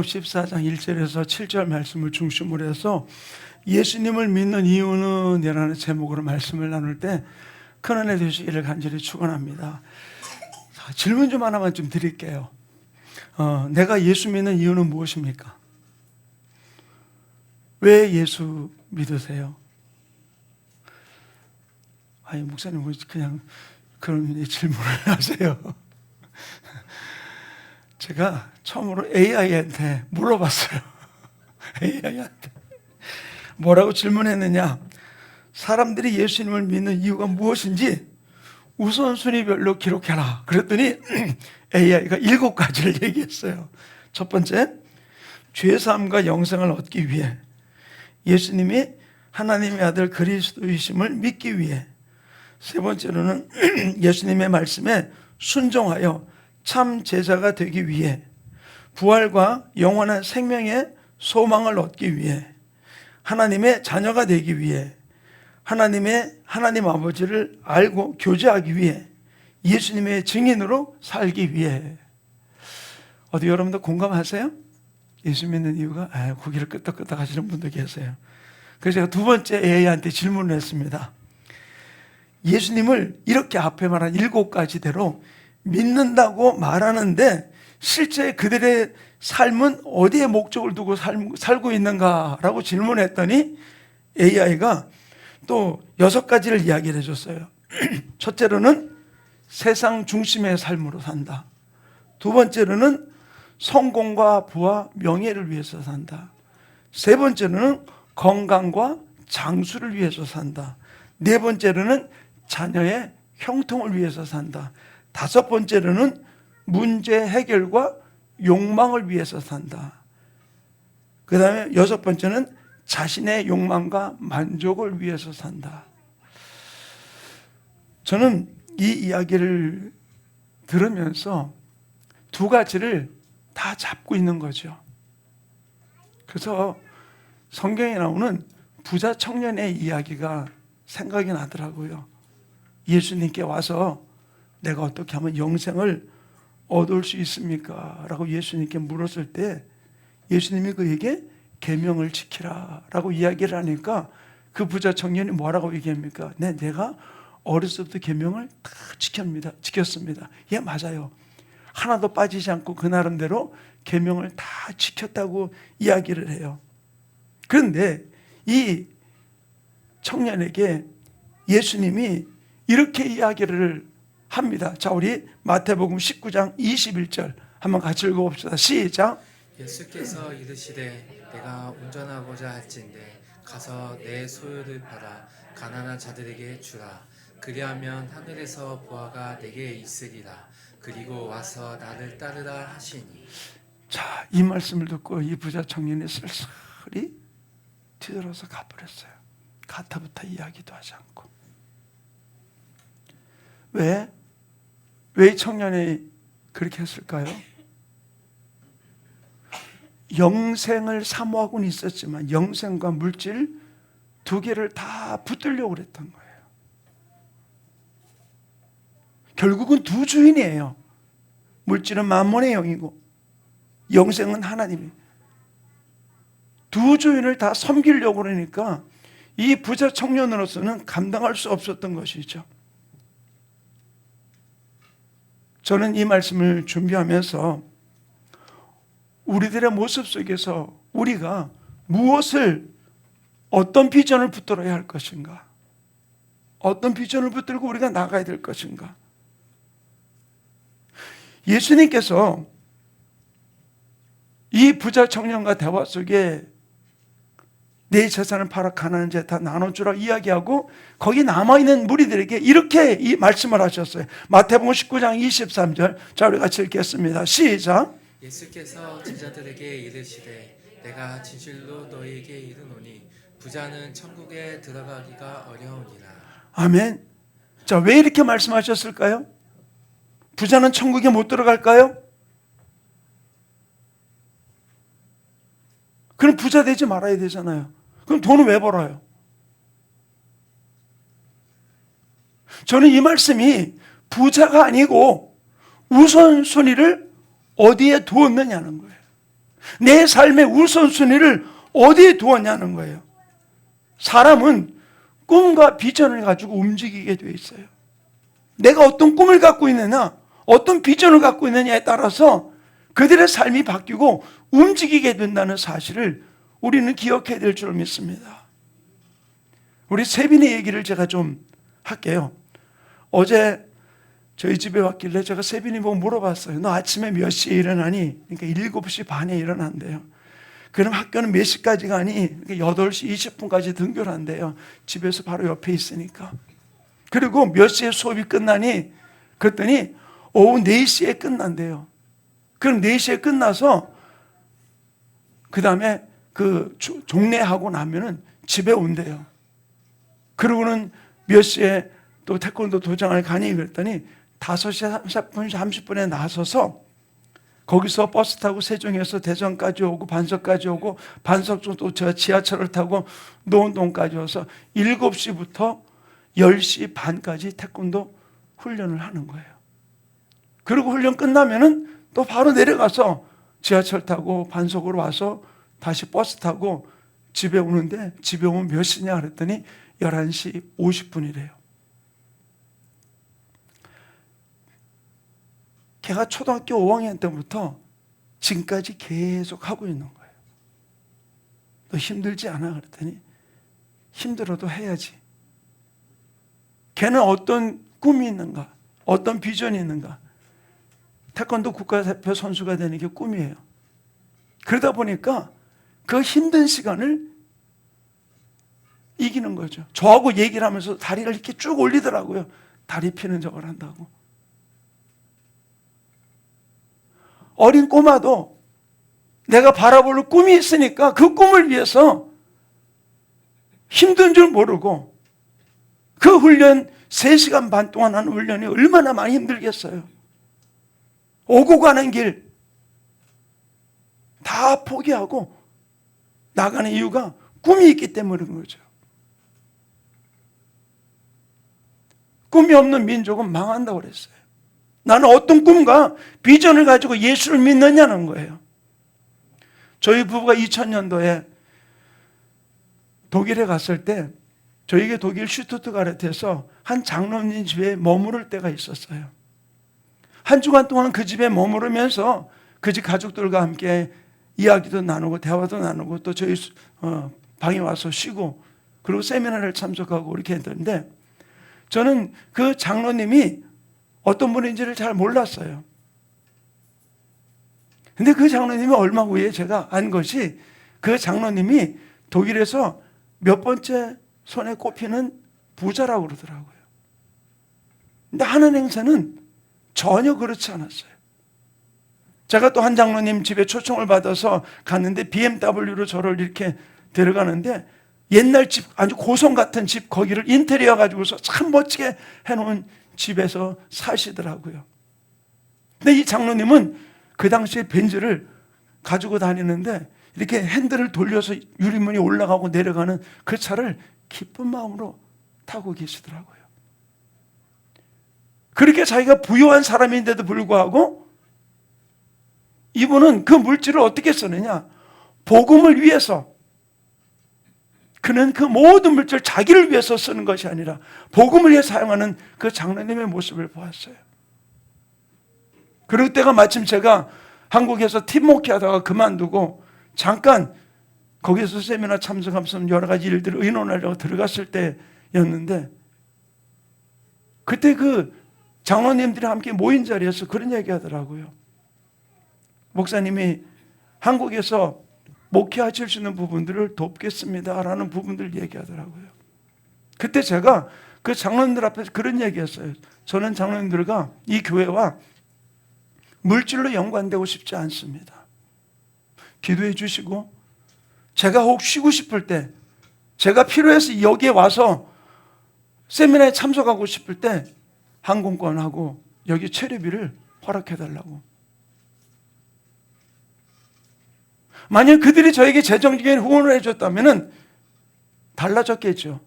14장 1절에서 7절 말씀을 중심으로 해서 예수님을 믿는 이유는 이라는 제목으로 말씀을 나눌 때 큰은혜 되시기를 간절히 축원합니다. 자, 질문 좀 하나만 좀 드릴게요. 내가 예수 믿는 이유는 무엇입니까? 왜 예수 믿으세요? 아니 목사님 그냥 그런 질문을 하세요. 제가 처음으로 AI한테 물어봤어요. AI한테 뭐라고 질문했느냐? 사람들이 예수님을 믿는 이유가 무엇인지 우선순위별로 기록해라. 그랬더니 AI가 7가지를 얘기했어요. 첫 번째, 죄사함과 영생을 얻기 위해, 예수님이 하나님의 아들 그리스도이심을 믿기 위해, 세 번째로는 예수님의 말씀에 순종하여 참 제자가 되기 위해, 부활과 영원한 생명의 소망을 얻기 위해, 하나님의 자녀가 되기 위해, 하나님 아버지를 알고 교제하기 위해, 예수님의 증인으로 살기 위해. 어디 여러분들 공감하세요? 예수 믿는 이유가 고개를 끄덕끄덕 하시는 분도 계세요. 그래서 제가 두 번째 AI한테 질문을 했습니다. 예수님을 이렇게 앞에 말한 7가지대로 믿는다고 말하는데 실제 그들의 삶은 어디에 목적을 두고 살고 있는가라고 질문했더니 AI가 또 6가지를 이야기를 해줬어요. 첫째로는 세상 중심의 삶으로 산다. 두 번째로는 성공과 부와 명예를 위해서 산다. 세 번째로는 건강과 장수를 위해서 산다. 네 번째로는 자녀의 형통을 위해서 산다. 다섯 번째로는 문제 해결과 욕망을 위해서 산다. 그 다음에 6번째는 자신의 욕망과 만족을 위해서 산다. 저는 이 이야기를 들으면서 2가지를 다 잡고 있는 거죠. 그래서 성경에 나오는 부자 청년의 이야기가 생각이 나더라고요. 예수님께 와서 내가 어떻게 하면 영생을 얻을 수 있습니까? 라고 예수님께 물었을 때 예수님이 그에게 계명을 지키라 라고 이야기를 하니까 그 부자 청년이 뭐라고 얘기합니까? 내가 어렸을 때부터 계명을 다 지켰습니다. 예, 맞아요. 하나도 빠지지 않고 그 나름대로 계명을 다 지켰다고 이야기를 해요. 그런데 이 청년에게 예수님이 이렇게 이야기를 합니다. 자, 우리 마태복음 19장 21절 한번 같이 읽어봅시다. 시작. 예수께서 이르시되 내가 운전하고자 할진대 가서 내 소유를 팔아 가난한 자들에게 주라. 그리하면 하늘에서 보화가 내게 있으리라. 그리고 와서 나를 따르라 하시니. 자, 이 말씀을 듣고 이 부자 청년이 쓸쓸히 뒤돌아서 가버렸어요. 가타부타 이야기도 하지 않고. 왜 이 청년이 그렇게 했을까요? 영생을 사모하고는 있었지만 영생과 물질 2개를 다 붙들려고 그랬던 거예요. 결국은 2 주인이에요. 물질은 만몬의 영이고 영생은 하나님이. 2 주인을 다 섬기려고 그러니까 이 부자 청년으로서는 감당할 수 없었던 것이죠. 저는 이 말씀을 준비하면서 우리들의 모습 속에서 우리가 어떤 비전을 붙들어야 할 것인가? 어떤 비전을 붙들고 우리가 나가야 될 것인가? 예수님께서 이 부자 청년과 대화 속에 내 재산을 팔아 가난한 자 다 나눠주라 이야기하고 거기 남아있는 무리들에게 이렇게 이 말씀을 하셨어요. 마태복음 19장 23절. 자, 우리 같이 읽겠습니다. 시작. 예수께서 제자들에게 이르시되 내가 진실로 너희에게 이르노니 부자는 천국에 들어가기가 어려우니라. 아멘. 자, 왜 이렇게 말씀하셨을까요? 부자는 천국에 못 들어갈까요? 그럼 부자 되지 말아야 되잖아요. 그럼 돈은 왜 벌어요? 저는 이 말씀이 부자가 아니고 우선순위를 어디에 두었느냐는 거예요. 내 삶의 우선순위를 어디에 두었냐는 거예요. 사람은 꿈과 비전을 가지고 움직이게 되어 있어요. 내가 어떤 꿈을 갖고 있느냐, 어떤 비전을 갖고 있느냐에 따라서 그들의 삶이 바뀌고 움직이게 된다는 사실을 우리는 기억해야 될 줄 믿습니다. 우리 세빈의 얘기를 제가 좀 할게요. 어제 저희 집에 왔길래 제가 세빈이 보고 물어봤어요. 너 아침에 몇 시에 일어나니? 그러니까 7시 반에 일어난대요. 그럼 학교는 몇 시까지 가니? 그러니까 8시 20분까지 등교를 한대요. 집에서 바로 옆에 있으니까. 그리고 몇 시에 수업이 끝나니? 그랬더니 오후 4시에 끝난대요. 그럼 4시에 끝나서 그 다음에 그 종례하고 나면은 집에 온대요. 그러고는 몇 시에 또 태권도 도장을 가니? 그랬더니 5시 30분에 나서서 거기서 버스 타고 세종에서 대전까지 오고 반석까지 오고 반석 또 지하철을 타고 노원동까지 와서 7시부터 10시 반까지 태권도 훈련을 하는 거예요. 그리고 훈련 끝나면은 또 바로 내려가서 지하철 타고 반석으로 와서 다시 버스 타고 집에 오는데 집에 오면 몇 시냐 그랬더니 11시 50분이래요. 걔가 초등학교 5학년 때부터 지금까지 계속 하고 있는 거예요. 너 힘들지 않아? 그랬더니 힘들어도 해야지. 걔는 어떤 꿈이 있는가? 어떤 비전이 있는가? 태권도 국가대표 선수가 되는 게 꿈이에요. 그러다 보니까 그 힘든 시간을 이기는 거죠. 저하고 얘기를 하면서 다리를 이렇게 쭉 올리더라고요. 다리 피는 저걸 한다고. 어린 꼬마도 내가 바라볼 꿈이 있으니까 그 꿈을 위해서 힘든 줄 모르고 그 훈련 3시간 반 동안 하는 훈련이 얼마나 많이 힘들겠어요. 오고 가는 길 다 포기하고 나가는 이유가 꿈이 있기 때문인 거죠. 꿈이 없는 민족은 망한다고 그랬어요. 나는 어떤 꿈과 비전을 가지고 예수를 믿느냐는 거예요. 저희 부부가 2000년도에 독일에 갔을 때 저에게 독일 슈투트가르트에서 한 장로님 집에 머무를 때가 있었어요. 한 주간 동안 그 집에 머무르면서 그 집 가족들과 함께 이야기도 나누고 대화도 나누고 또 저희 방에 와서 쉬고 그리고 세미나를 참석하고 이렇게 했는데 저는 그 장로님이 어떤 분인지를 잘 몰랐어요. 근데 그 장로님이 얼마 후에 제가 안 것이 그 장로님이 독일에서 몇 번째 손에 꼽히는 부자라고 그러더라고요. 근데 하는 행세는 전혀 그렇지 않았어요. 제가 또 한 장로님 집에 초청을 받아서 갔는데 BMW로 저를 이렇게 데려가는데 옛날 집, 아주 고성 같은 집 거기를 인테리어 가지고서 참 멋지게 해놓은 집에서 사시더라고요. 근데 이 장로님은 그 당시에 벤츠를 가지고 다니는데 이렇게 핸들을 돌려서 유리문이 올라가고 내려가는 그 차를 기쁜 마음으로 타고 계시더라고요. 그렇게 자기가 부유한 사람인데도 불구하고 이분은 그 물질을 어떻게 쓰느냐? 복음을 위해서. 그는 그 모든 물질을 자기를 위해서 쓰는 것이 아니라 복음을 위해 사용하는 그 장로님의 모습을 보았어요. 그럴 때가 마침 제가 한국에서 팀 목회하다가 그만두고 잠깐 거기서 세미나 참석하면서 여러 가지 일들을 의논하려고 들어갔을 때였는데 그때 그 장로님들이 함께 모인 자리에서 그런 얘기 하더라고요. 목사님이 한국에서 목회하실 수 있는 부분들을 돕겠습니다라는 부분들을 얘기하더라고요. 그때 제가 그 장로님들 앞에서 그런 얘기했어요. 저는 장로님들과 이 교회와 물질로 연관되고 싶지 않습니다. 기도해 주시고 제가 혹 쉬고 싶을 때 제가 필요해서 여기에 와서 세미나에 참석하고 싶을 때 항공권하고 여기 체류비를 허락해 달라고. 만약 그들이 저에게 재정적인 후원을 해줬다면 달라졌겠죠.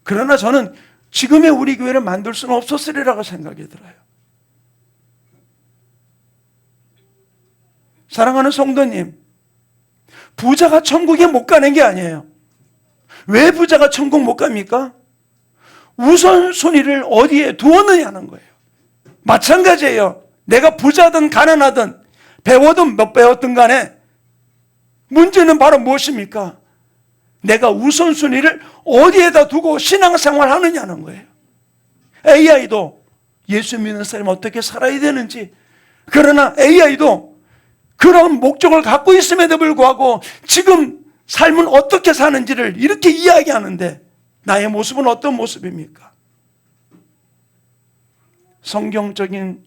그러나 저는 지금의 우리 교회를 만들 수는 없었으리라고 생각이 들어요. 사랑하는 성도님, 부자가 천국에 못 가는 게 아니에요. 왜 부자가 천국 못 갑니까? 우선순위를 어디에 두었느냐는 거예요. 마찬가지예요. 내가 부자든 가난하든 배워든 못 배웠든 간에 문제는 바로 무엇입니까? 내가 우선순위를 어디에다 두고 신앙생활 하느냐는 거예요. AI도 예수 믿는 사람이 어떻게 살아야 되는지, 그러나 AI도 그런 목적을 갖고 있음에도 불구하고 지금 삶은 어떻게 사는지를 이렇게 이야기하는데 나의 모습은 어떤 모습입니까? 성경적인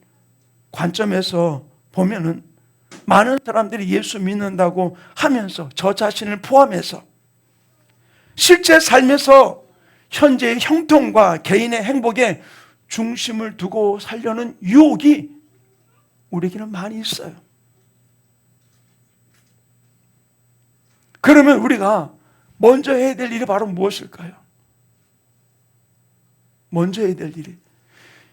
관점에서 보면은 많은 사람들이 예수 믿는다고 하면서 저 자신을 포함해서 실제 삶에서 현재의 형통과 개인의 행복에 중심을 두고 살려는 유혹이 우리에게는 많이 있어요. 그러면 우리가 먼저 해야 될 일이 바로 무엇일까요? 먼저 해야 될 일이,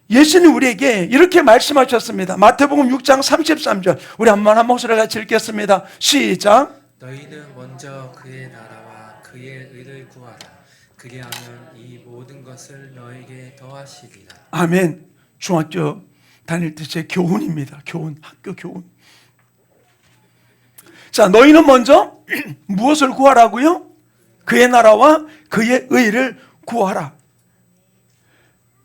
예수님 우리에게 이렇게 말씀하셨습니다. 마태복음 6장 33절, 우리 한 목소리 같이 읽겠습니다. 시작. 너희는 먼저 그의 나라와 그의 의를 구하라. 그리하면 이 모든 것을 너에게 더하시리라. 아멘. 중학교 다닐 때 제 교훈입니다. 교훈, 학교 교훈. 자, 너희는 먼저 무엇을 구하라고요? 그의 나라와 그의 의를 구하라.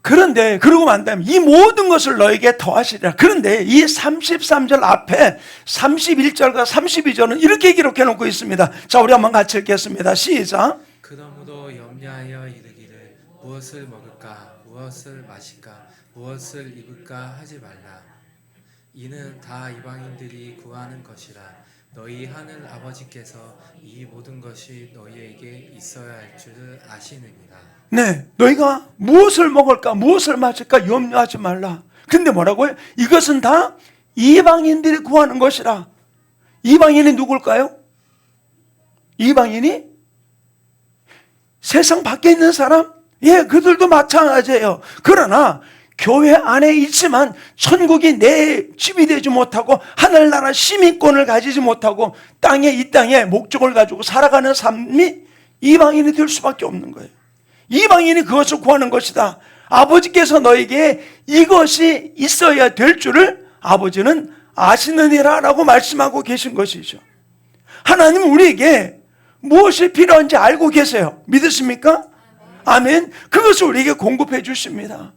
그런데 그러고 난 다음에 이 모든 것을 너에게 더하시리라. 그런데 이 33절 앞에 31절과 32절은 이렇게 기록해 놓고 있습니다. 자, 우리 한번 같이 읽겠습니다. 시작. 그러므로 염려하여 이르기를 무엇을 먹을까, 무엇을 마실까, 무엇을 입을까 하지 말라. 이는 다 이방인들이 구하는 것이라. 너희 하늘 아버지께서 이 모든 것이 너희에게 있어야 할 줄을 아시느니라. 네, 너희가 무엇을 먹을까, 무엇을 마실까 염려하지 말라. 근데 뭐라고요? 이것은 다 이방인들이 구하는 것이라. 이방인이 누굴까요? 이방인이 세상 밖에 있는 사람? 예, 그들도 마찬가지예요. 그러나 교회 안에 있지만 천국이 내 집이 되지 못하고 하늘나라 시민권을 가지지 못하고 이 땅에 목적을 가지고 살아가는 삶이 이방인이 될 수밖에 없는 거예요. 이방인이 그것을 구하는 것이다. 아버지께서 너에게 이것이 있어야 될 줄을 아버지는 아시느니라 라고 말씀하고 계신 것이죠. 하나님은 우리에게 무엇이 필요한지 알고 계세요. 믿으십니까? 아멘. 그것을 우리에게 공급해 주십니다.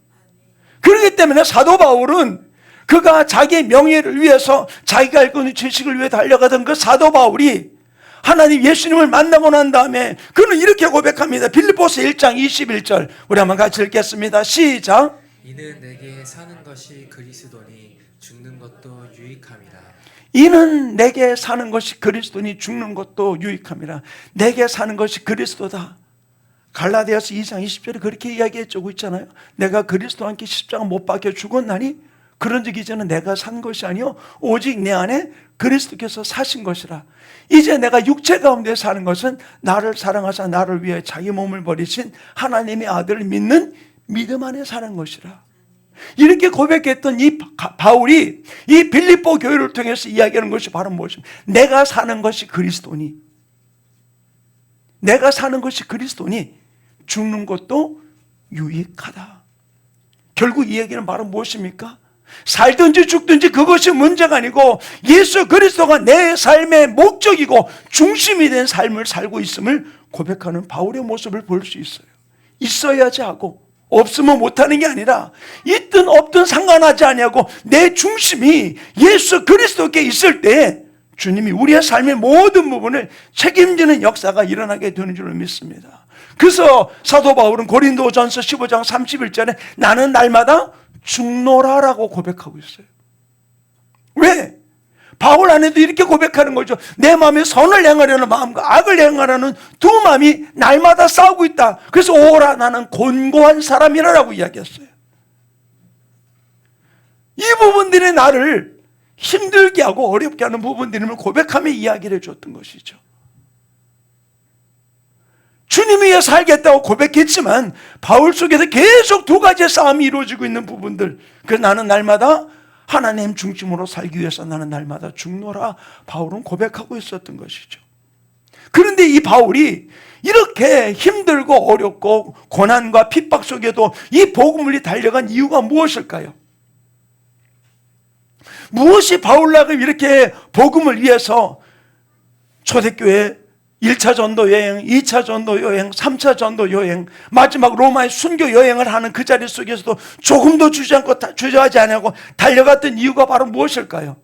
그렇기 때문에 사도 바울은 그가 자기의 명예를 위해서 자기가 알고 있는 지식을 위해 달려가던 그 사도 바울이 하나님 예수님을 만나고 난 다음에 그는 이렇게 고백합니다. 빌립보서 1장 21절 우리 한번 같이 읽겠습니다. 시작. 이는 내게 사는 것이 그리스도니 죽는 것도 유익함이라. 이는 내게 사는 것이 그리스도니 죽는 것도 유익함이라. 내게 사는 것이 그리스도다. 갈라디아서 2장 20절에 그렇게 이야기해주고 있잖아요. 내가 그리스도와 함께 십자가 못 박혀 죽었나니 그런즉 이제는 내가 산 것이 아니요 오직 내 안에 그리스도께서 사신 것이라. 이제 내가 육체 가운데 사는 것은 나를 사랑하사 나를 위해 자기 몸을 버리신 하나님의 아들을 믿는 믿음 안에 사는 것이라. 이렇게 고백했던 이 바울이 이 빌립보 교회를 통해서 이야기하는 것이 바로 무엇입니까? 내가 사는 것이 그리스도니, 내가 사는 것이 그리스도니 죽는 것도 유익하다. 결국 이 얘기는 바로 무엇입니까? 살든지 죽든지 그것이 문제가 아니고 예수 그리스도가 내 삶의 목적이고 중심이 된 삶을 살고 있음을 고백하는 바울의 모습을 볼 수 있어요. 있어야지 하고 없으면 못하는 게 아니라 있든 없든 상관하지 아니하고 내 중심이 예수 그리스도께 있을 때 주님이 우리의 삶의 모든 부분을 책임지는 역사가 일어나게 되는 줄로 믿습니다. 그래서 사도 바울은 고린도전서 15장 31절에 나는 날마다 죽노라라고 고백하고 있어요. 왜? 바울 안에도 이렇게 고백하는 거죠. 내 마음에 선을 행하려는 마음과 악을 행하려는 두 마음이 날마다 싸우고 있다. 그래서 오라 나는 곤고한 사람이라고 이야기했어요. 이 부분들이 나를 힘들게 하고 어렵게 하는 부분들임을 고백하며 이야기를 해줬던 것이죠. 주님 위해 살겠다고 고백했지만 바울 속에서 계속 두 가지의 싸움이 이루어지고 있는 부분들. 그래서 나는 날마다 하나님 중심으로 살기 위해서 나는 날마다 죽노라 바울은 고백하고 있었던 것이죠. 그런데 이 바울이 이렇게 힘들고 어렵고 고난과 핍박 속에도 이 복음을 달려간 이유가 무엇일까요? 무엇이 바울락을 이렇게 복음을 위해서 초대교회 1차 전도 여행, 2차 전도 여행, 3차 전도 여행, 마지막 로마의 순교 여행을 하는 그 자리 속에서도 조금도 주저하지 않고 달려갔던 이유가 바로 무엇일까요?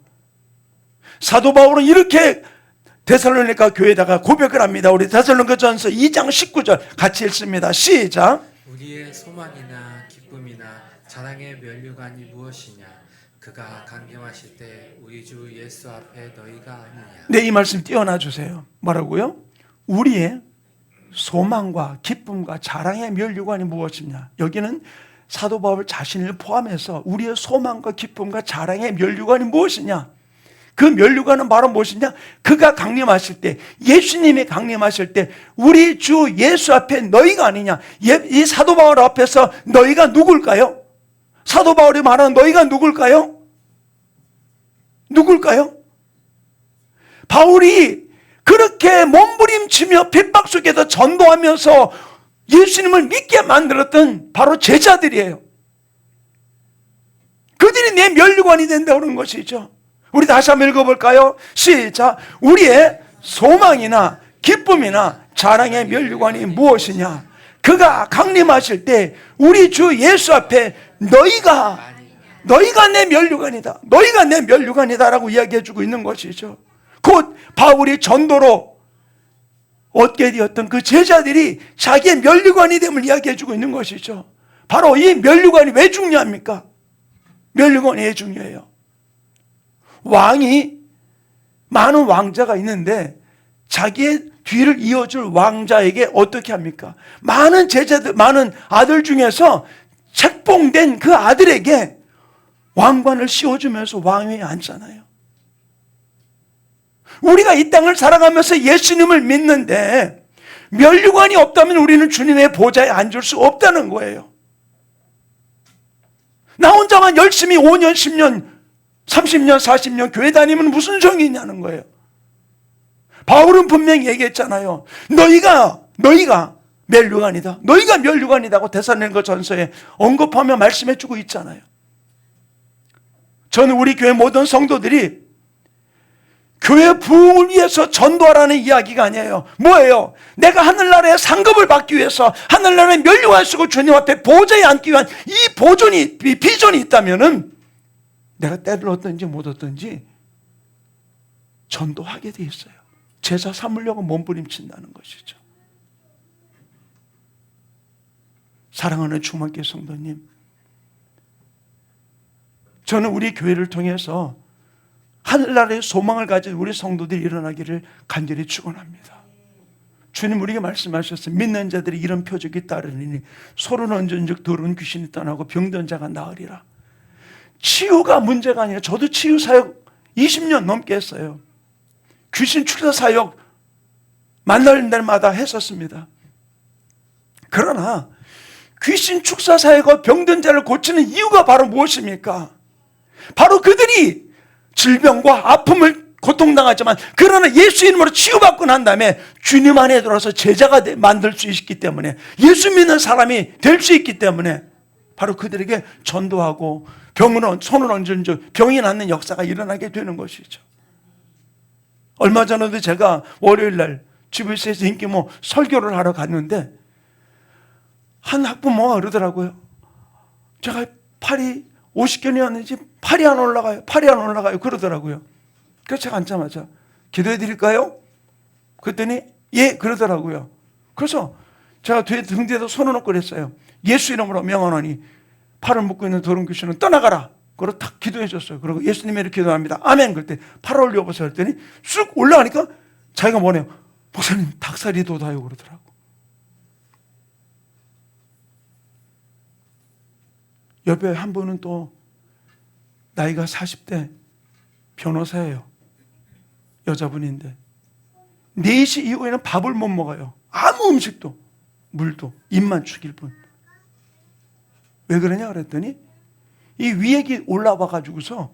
사도 바울은 이렇게 데살로니가 교회에다가 고백을 합니다. 우리 데살로니가전서 2장 19절 같이 읽습니다. 시작. 우리의 소망이나 기쁨이나 자랑의 면류관이 무엇이냐? 그가 강림하실 때 우리 주 예수 앞에 너희가 아니냐? 네, 이 말씀 띄워놔 주세요. 뭐라고요? 우리의 소망과 기쁨과 자랑의 면류관이 무엇이냐? 여기는 사도 바울 자신을 포함해서 우리의 소망과 기쁨과 자랑의 면류관이 무엇이냐? 그 면류관은 바로 무엇이냐? 그가 강림하실 때, 예수님이 강림하실 때 우리 주 예수 앞에 너희가 아니냐? 이 사도 바울 앞에서 너희가 누굴까요? 사도 바울이 말하는 너희가 누굴까요? 누굴까요? 바울이 그렇게 몸부림치며 핍박 속에서 전도하면서 예수님을 믿게 만들었던 바로 제자들이에요. 그들이 내 면류관이 된다고 그러는 것이죠. 우리 다시 한번 읽어볼까요? 시작. 우리의 소망이나 기쁨이나 자랑의 면류관이 무엇이냐? 그가 강림하실 때 우리 주 예수 앞에 너희가 내 면류관이다. 너희가 내 면류관이다라고 이야기해주고 있는 것이죠. 곧 바울이 전도로 얻게 되었던 그 제자들이 자기의 면류관이 됨을 이야기해주고 있는 것이죠. 바로 이 면류관이 왜 중요합니까? 면류관이 왜 중요해요? 왕이 많은 왕자가 있는데 자기의 뒤를 이어줄 왕자에게 어떻게 합니까? 많은 제자들, 많은 아들 중에서 책봉된 그 아들에게 왕관을 씌워주면서 왕위에 앉잖아요. 우리가 이 땅을 살아가면서 예수님을 믿는데 면류관이 없다면 우리는 주님의 보좌에 앉을 수 없다는 거예요. 나 혼자만 열심히 5년, 10년, 30년, 40년 교회 다니면 무슨 정이 있냐는 거예요. 바울은 분명히 얘기했잖아요. 너희가 면류관이다. 너희가 면류관이다고 데살로니가전서에 언급하며 말씀해주고 있잖아요. 저는 우리 교회 모든 성도들이 교회 부흥을 위해서 전도하라는 이야기가 아니에요. 뭐예요? 내가 하늘나라의 상급을 받기 위해서 하늘나라의 면류관을 쓰고 주님 앞에 보좌에 앉기 위한 이 비전이 있다면은 내가 때를 얻든지 못 얻든지 전도하게 돼 있어요. 제자 삼으려고 몸부림친다는 것이죠. 사랑하는 주만교 성도님, 저는 우리 교회를 통해서 하늘나라의 소망을 가진 우리 성도들이 일어나기를 간절히 축원합니다. 주님 우리에게 말씀하셨어요. 믿는 자들이 이런 표적이 따르니 소를 얹은 즉 더러운 귀신이 떠나고 병든 자가 나으리라. 치유가 문제가 아니라 저도 치유 사역 20년 넘게 했어요. 귀신 출사 사역 만날 날마다 했었습니다. 그러나 귀신 축사 사역과 병든 자를 고치는 이유가 바로 무엇입니까? 바로 그들이 질병과 아픔을 고통당하지만 그러나 예수 이름으로 치유받고 난 다음에 주님 안에 들어와서 제자가 만들 수 있기 때문에 예수 믿는 사람이 될 수 있기 때문에 바로 그들에게 전도하고 손을 얹은 즉 병이 낫는 역사가 일어나게 되는 것이죠. 얼마 전에도 제가 월요일 날 GBC에서 인기모 설교를 하러 갔는데 한 학부모가 그러더라고요. 제가 팔이 50견이었는지 팔이 안 올라가요. 그러더라고요. 그래서 제가 앉자마자 기도해 드릴까요? 그랬더니 예 그러더라고요. 그래서 제가 등 뒤에다 손을 얹고 그랬어요. 예수 이름으로 명하노니 팔을 묶고 있는 더러운 귀신은 떠나가라. 그러고 탁 기도해 줬어요. 그리고 예수님의 이렇게 기도합니다. 아멘. 그럴 때 팔을 올려보세요. 그랬더니 쑥 올라가니까 자기가 뭐네요. 목사님 닭살이 돋아요. 그러더라고. 옆에 한 분은 또 나이가 40대 변호사예요. 여자분인데 4시 이후에는 밥을 못 먹어요. 아무 음식도 물도 입만 죽일 뿐. 왜 그러냐 그랬더니 이 위액이 올라와 가지고서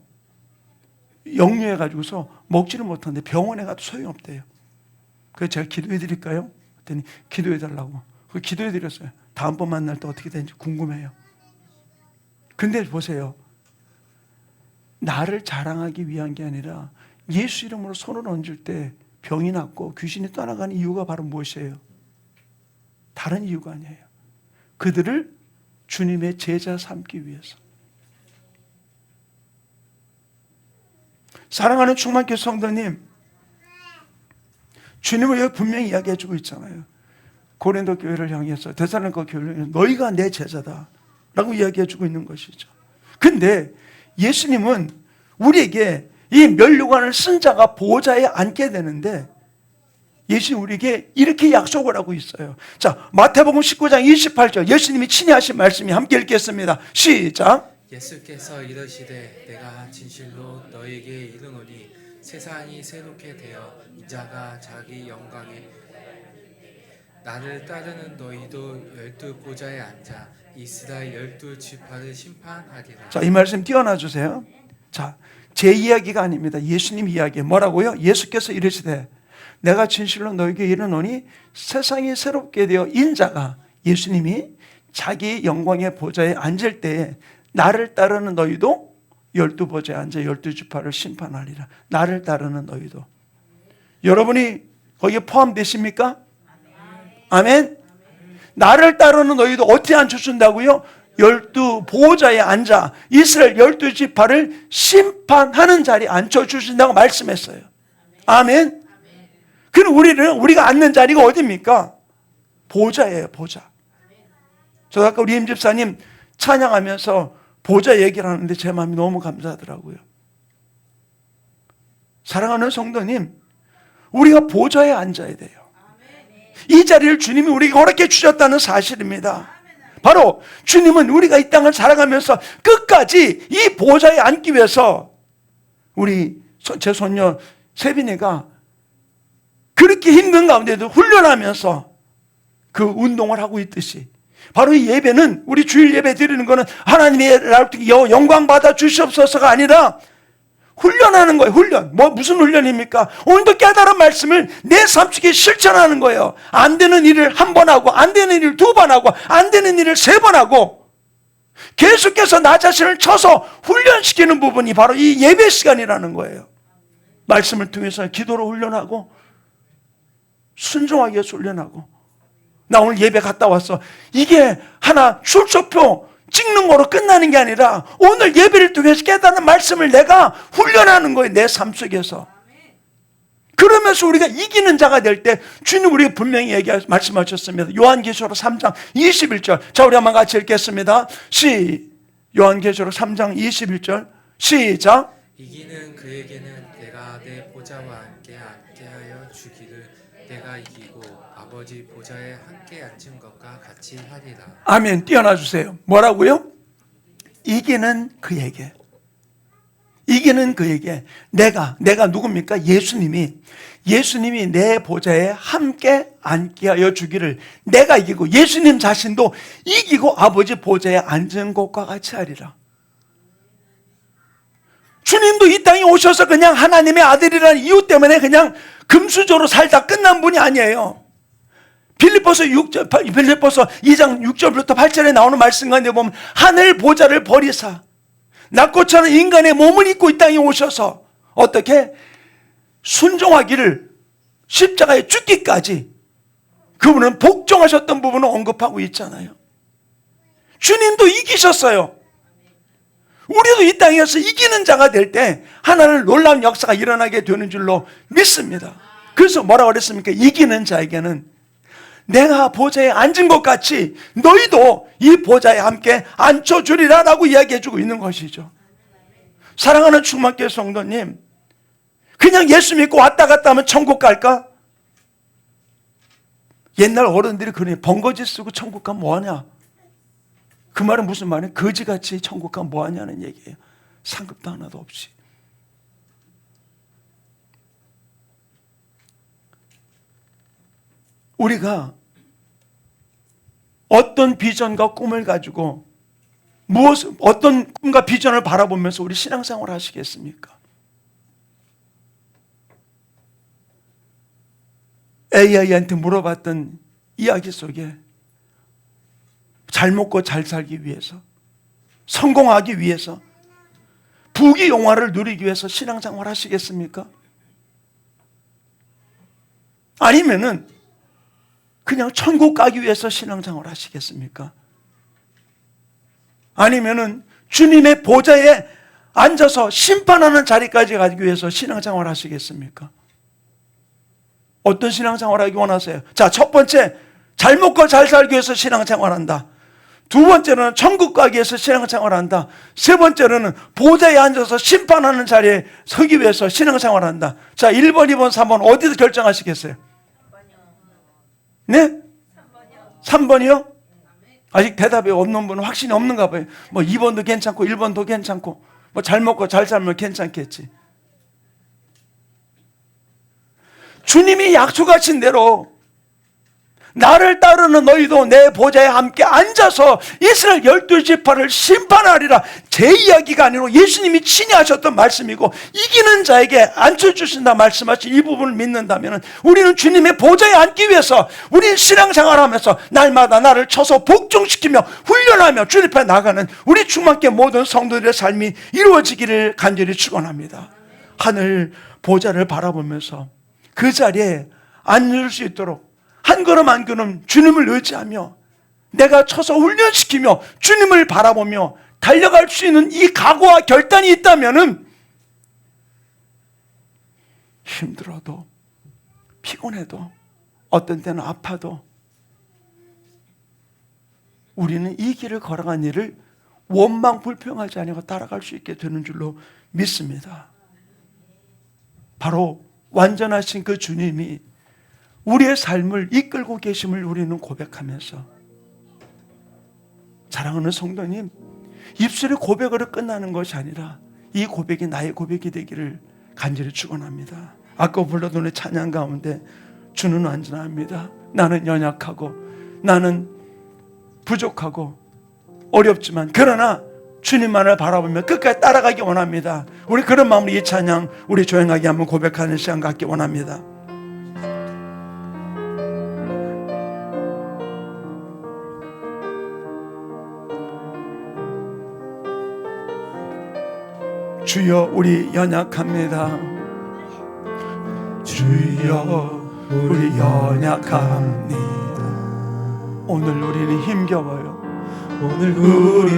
역류해 가지고서 먹지를 못하는데 병원에 가도 소용없대요. 그래서 제가 기도해 드릴까요? 그랬더니 기도해 달라고. 그 기도해 드렸어요. 다음번 만날 때 어떻게 되는지 궁금해요. 근데 보세요. 나를 자랑하기 위한 게 아니라 예수 이름으로 손을 얹을 때 병이 낫고 귀신이 떠나가는 이유가 바로 무엇이에요? 다른 이유가 아니에요. 그들을 주님의 제자 삼기 위해서. 사랑하는 충만교 성도님, 주님은 여기 분명히 이야기해 주고 있잖아요. 고린도 교회를 향해서, 데살로니가 교회를 향해서 너희가 내 제자다 라고 이야기해 주고 있는 것이죠. 근데 예수님은 우리에게 이 면류관을 쓴 자가 보호자에 앉게 되는데 예수님 우리에게 이렇게 약속을 하고 있어요. 자, 마태복음 19장 28절 예수님이 친히 하신 말씀이 함께 읽겠습니다. 시작. 예수께서 이르시되 내가 진실로 너에게 이르노니 세상이 새롭게 되어 이자가 자기 영광에 나를 따르는 너희도 12보좌에 앉아 이스라엘 12지파를 심판하리라. 자, 이 말씀 띄워놔 주세요. 자, 제 이야기가 아닙니다. 예수님 이야기. 뭐라고요? 예수께서 이르시되 내가 진실로 너에게 이르노니 세상이 새롭게 되어 인자가, 예수님이 자기 영광의 보좌에 앉을 때에 나를 따르는 너희도 12보좌에 앉아 12지파를 심판하리라. 나를 따르는 너희도. 여러분이 거기에 포함되십니까? 아멘. 나를 따르는 너희도 어떻게 앉혀준다고요? 12보좌에 앉아 이스라엘 12지파를 심판하는 자리에 앉혀주신다고 말씀했어요. 아멘. 그럼 우리가 앉는 자리가 어디입니까? 보좌예요, 보좌. 저 아까 우리 임 집사님 찬양하면서 보좌 얘기를 하는데 제 마음이 너무 감사하더라고요. 사랑하는 성도님, 우리가 보좌에 앉아야 돼요. 이 자리를 주님이 우리에게 허락해 주셨다는 사실입니다. 바로 주님은 우리가 이 땅을 살아가면서 끝까지 이 보좌에 앉기 위해서 제 손녀 세빈이가 그렇게 힘든 가운데도 훈련하면서 그 운동을 하고 있듯이 바로 이 예배는, 우리 주일 예배 드리는 거는 하나님의 영광 받아 주시옵소서가 아니라 훈련하는 거예요. 훈련. 무슨 훈련입니까? 오늘도 깨달은 말씀을 내 삶 속에 실천하는 거예요. 안 되는 일을 한 번 하고, 안 되는 일을 두 번 하고, 안 되는 일을 세 번 하고, 계속해서 나 자신을 쳐서 훈련시키는 부분이 바로 이 예배 시간이라는 거예요. 말씀을 통해서 기도로 훈련하고, 순종하기 위해서 훈련하고. 나 오늘 예배 갔다 왔어. 이게 하나 출석표 찍는 거로 끝나는 게 아니라 오늘 예배를 통해서 깨닫는 말씀을 내가 훈련하는 거예요. 내 삶 속에서. 그러면서 우리가 이기는 자가 될 때 주님 우리가 분명히 말씀하셨습니다. 요한계시록 3장 21절. 자, 우리 한번 같이 읽겠습니다. 요한계시록 3장 21절. 시작. 이기는 그에게는 내가 내 보좌와 함께 앉게 하여 주기를 내가 이기고 아버지 보좌에 함께 앉은 것과 같이 하리라. 아멘. 띄워놔 주세요. 뭐라고요? 이기는 그에게. 이기는 그에게 내가 누굽니까? 예수님이 내 보좌에 함께 앉게 하여 주기를 내가 이기고, 예수님 자신도 이기고 아버지 보좌에 앉은 것과 같이 하리라. 주님도 이 땅에 오셔서 그냥 하나님의 아들이라는 이유 때문에 그냥 금수저로 살다 끝난 분이 아니에요. 빌립보서 2장 6절부터 8절에 나오는 말씀 가운데 보면 하늘 보좌를 버리사 낮고 차는 인간의 몸을 입고 이 땅에 오셔서 어떻게 순종하기를 십자가에 죽기까지 그분은 복종하셨던 부분을 언급하고 있잖아요. 주님도 이기셨어요. 우리도 이 땅에서 이기는 자가 될 때 하나는 놀라운 역사가 일어나게 되는 줄로 믿습니다. 그래서 뭐라고 그랬습니까? 이기는 자에게는 내가 보좌에 앉은 것 같이 너희도 이 보좌에 함께 앉혀주리라 라고 이야기해주고 있는 것이죠. 사랑하는 충만교회 성도님, 그냥 예수 믿고 왔다 갔다 하면 천국 갈까? 옛날 어른들이 그러니 번거지 쓰고 천국 가면 뭐하냐? 그 말은 무슨 말이에요? 거지같이 천국 가면 뭐하냐는 얘기예요. 상급도 하나도 없이. 우리가 어떤 비전과 꿈을 가지고 어떤 꿈과 비전을 바라보면서 우리 신앙생활을 하시겠습니까? AI한테 물어봤던 이야기 속에 잘 먹고 잘 살기 위해서, 성공하기 위해서, 부귀 영화를 누리기 위해서 신앙생활 하시겠습니까? 아니면은 그냥 천국 가기 위해서 신앙생활 하시겠습니까? 아니면은 주님의 보좌에 앉아서 심판하는 자리까지 가기 위해서 신앙생활 하시겠습니까? 어떤 신앙생활 하기 원하세요? 자, 첫 번째, 잘 먹고 잘 살기 위해서 신앙생활 한다. 두 번째로는 천국 가기 위해서 신앙생활 한다. 세 번째로는 보좌에 앉아서 심판하는 자리에 서기 위해서 신앙생활 한다. 자, 1번, 2번, 3번 어디서 결정하시겠어요? 네? 3번이요? 아직 대답이 없는 분은 확신이 없는가 봐요. 뭐 2번도 괜찮고 1번도 괜찮고 뭐 잘 먹고 잘 살면 괜찮겠지. 주님이 약속하신 대로 나를 따르는 너희도 내 보좌에 함께 앉아서 이스라엘 12지파를 심판하리라. 제 이야기가 아니고 예수님이 친히 하셨던 말씀이고, 이기는 자에게 앉혀주신다 말씀하신 이 부분을 믿는다면 우리는 주님의 보좌에 앉기 위해서 우리는 신앙생활하면서 날마다 나를 쳐서 복종시키며 훈련하며 주님 앞에 나가는 우리 충만케 모든 성도들의 삶이 이루어지기를 간절히 축원합니다. 하늘 보좌를 바라보면서 그 자리에 앉을 수 있도록 한 걸음 한 걸음 주님을 의지하며 내가 쳐서 훈련시키며 주님을 바라보며 달려갈 수 있는 이 각오와 결단이 있다면은 힘들어도 피곤해도 어떤 때는 아파도 우리는 이 길을 걸어간 일을 원망 불평하지 아니고 따라갈 수 있게 되는 줄로 믿습니다. 바로 완전하신 그 주님이 우리의 삶을 이끌고 계심을 우리는 고백하면서, 사랑하는 성도님, 입술의 고백으로 끝나는 것이 아니라 이 고백이 나의 고백이 되기를 간절히 축원합니다. 아까 불러던 우리 찬양 가운데 주는 완전합니다. 나는 연약하고 나는 부족하고 어렵지만 그러나 주님만을 바라보며 끝까지 따라가기 원합니다. 우리 그런 마음으로 이 찬양 우리 조용하게 한번 고백하는 시간 갖기 원합니다. 주여 우리 연약합니다. 주여 우리 연약합니다. 오늘 우리는 힘겨워요. 오늘 우리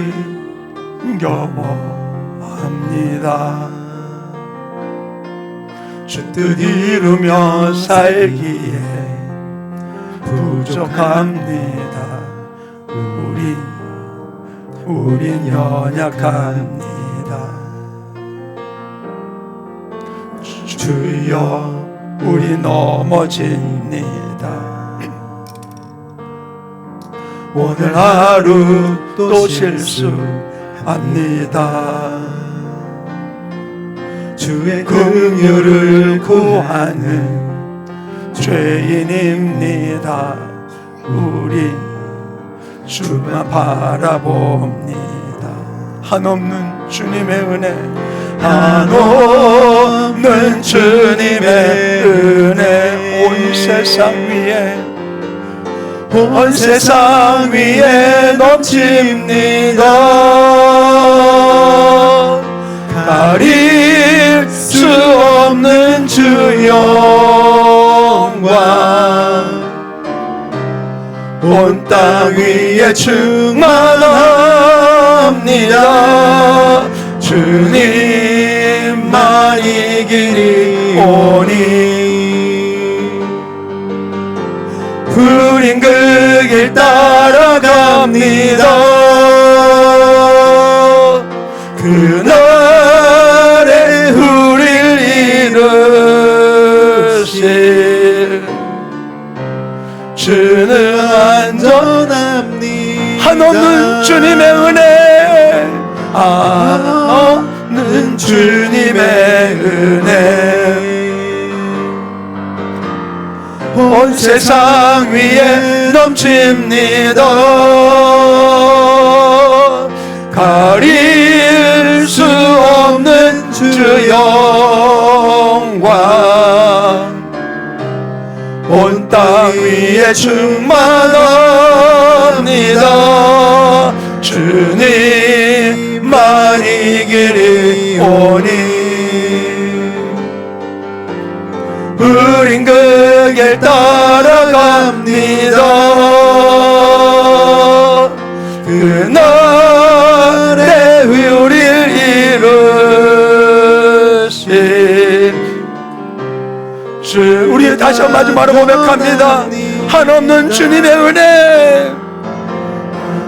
힘겨워합니다. 주 뜻 이루며 살기에 부족합니다. 우린 연약합니다. 주여 우리 넘어집니다. 오늘 하루 또 실수합니다. 주의 긍휼을 구하는 죄인입니다. 우리 주만 바라봅니다. 한없는 주님의 은혜, 한없는 주님의 은혜, 온 세상 위에 넘칩니다. 가릴 수 없는 주 영광, 온 땅 위에 충만합니다. 주님만 이 길이 오니 우린 그 길 따라갑니다. 그날에 우릴 이루실 주는 안전합니다. 한없는 주님의 은혜, 한없는 주님의 은혜, 온 세상 위에 넘칩니다. 가릴 수 없는 주 영광, 온 온 땅 위에 충만합니다. 주님만이 길이 오니 우린 그 길 따라갑니다. 그날에 우리를 이루신 주, 우리 다시 한번 마지막으로 고백합니다. 한없는 주님의 은혜,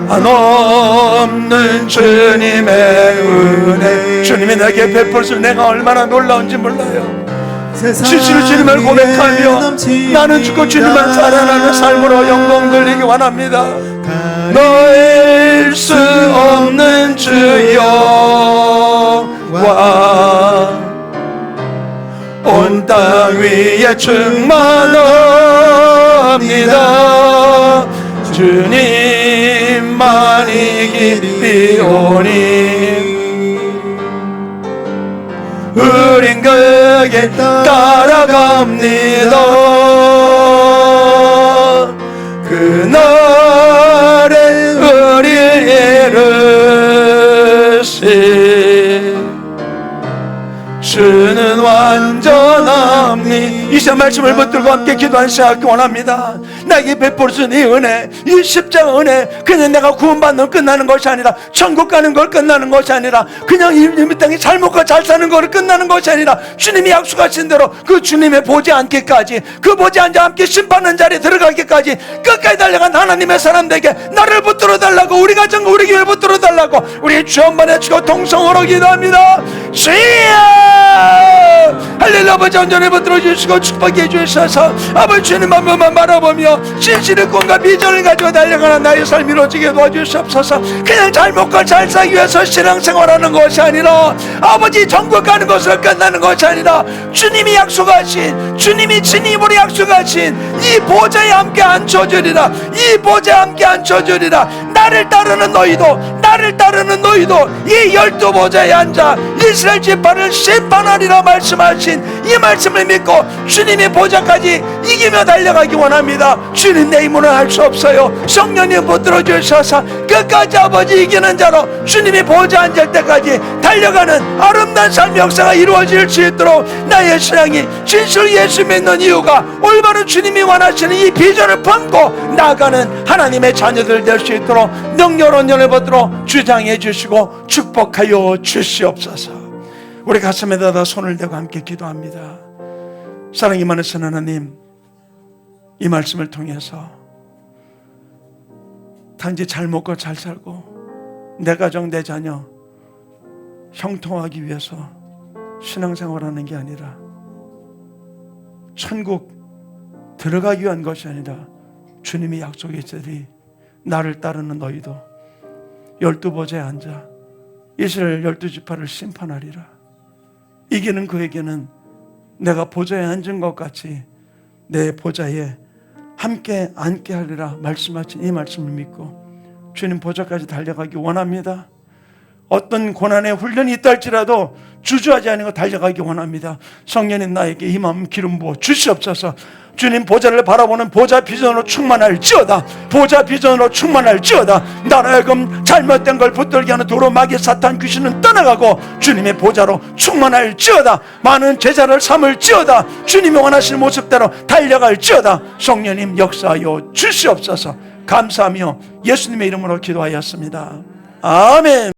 한없는 주님의 은혜. 주님이 내게 베풀어서 내가 얼마나 놀라운지 몰라요. 진실로 주님을 고백하며 나는 죽고 주님만 살아나는 삶으로 영광 돌리기 원합니다. 너일 수 없는 주여와 온 땅 위에 충만합니다. 주님만이 길이 오니 우린 그 길 따라갑니다. 그날에 우리를 이루신 주는 완전합니다. 이 시간 말씀을 붙들고 함께 기도하는 시간 원합니다. 나에게 베풀어준 이 은혜, 이 십자가 은혜, 그냥 내가 구원받는 끝나는 것이 아니라 천국 가는 걸 끝나는 것이 아니라 그냥 이 땅에 잘 먹고 잘 사는 걸 끝나는 것이 아니라 주님이 약속하신 대로 그 주님의 보지 않기까지, 그 보지 않자 함께 심판하는 자리에 들어가기까지 끝까지 달려간 하나님의 사람들에게 나를 붙들어 달라고, 우리 가정과 우리 교회 붙들어 달라고 우리 주 한번에 주고 동성으로 기도합니다. 주여 할렐루야. 아버지 온전히 붙들어 주시고 축복해 주셔서 아버지 주님 한 번만 바라보며 진실의 꿈과 비전을 가지고 달려가는 나의 삶이 이루어지게 도와주시옵소서. 그냥 잘 먹고 잘 살기 위해서 신앙생활하는 것이 아니라 아버지 전국 가는 것으로 끝나는 것이 아니라 주님이 약속하신, 주님이 진입으로 약속하신 이 보좌에 함께 앉혀주리라. 이 보좌에 함께 앉혀주리라. 나를 따르는 너희도, 나를 따르는 너희도 이 12보좌에 앉아 이스라엘 지파를 심판하리라 말씀하신 이 말씀을 믿고 주님의 보좌까지 이기며 달려가기 원합니다. 주님 내 힘으로는 할 수 없어요. 성령님 붙들어 주셔서 끝까지 아버지 이기는 자로 주님의 보좌 앉을 때까지 달려가는 아름다운 삶의 역사가 이루어질 수 있도록 나의 신앙이 진실 예수 믿는 이유가 올바른 주님이 원하시는 이 비전을 품고 나아가는 하나님의 자녀들 될 수 있도록 능력 온전을 받들어 주장해 주시고 축복하여 주시옵소서. 우리 가슴에다 손을 대고 함께 기도합니다. 사랑이 많으신 하나님, 이 말씀을 통해서 단지 잘 먹고 잘 살고 내 가정 내 자녀 형통하기 위해서 신앙생활하는 게 아니라 천국 들어가기 위한 것이 아니라 주님이 약속했으니 나를 따르는 너희도 12보좌에 앉아 이스라엘 12지파를 심판하리라. 이기는 그에게는 내가 보좌에 앉은 것 같이 내 보좌에 함께 앉게 하리라 말씀하신 이 말씀을 믿고 주님 보좌까지 달려가기 원합니다. 어떤 고난의 훈련이 있다 할지라도 주저하지 않고 달려가기 원합니다. 성령님 나에게 이 마음 기름 부어 주시옵소서. 주님 보좌를 바라보는 보좌 비전으로 충만할지어다. 보좌 비전으로 충만할지어다. 나라하여금 잘못된 걸 붙들게 하는 도로 마귀 사탄 귀신은 떠나가고 주님의 보좌로 충만할지어다. 많은 제자를 삼을지어다. 주님이 원하시는 모습대로 달려갈지어다. 성령님 역사하여 주시옵소서. 감사하며 예수님의 이름으로 기도하였습니다. 아멘.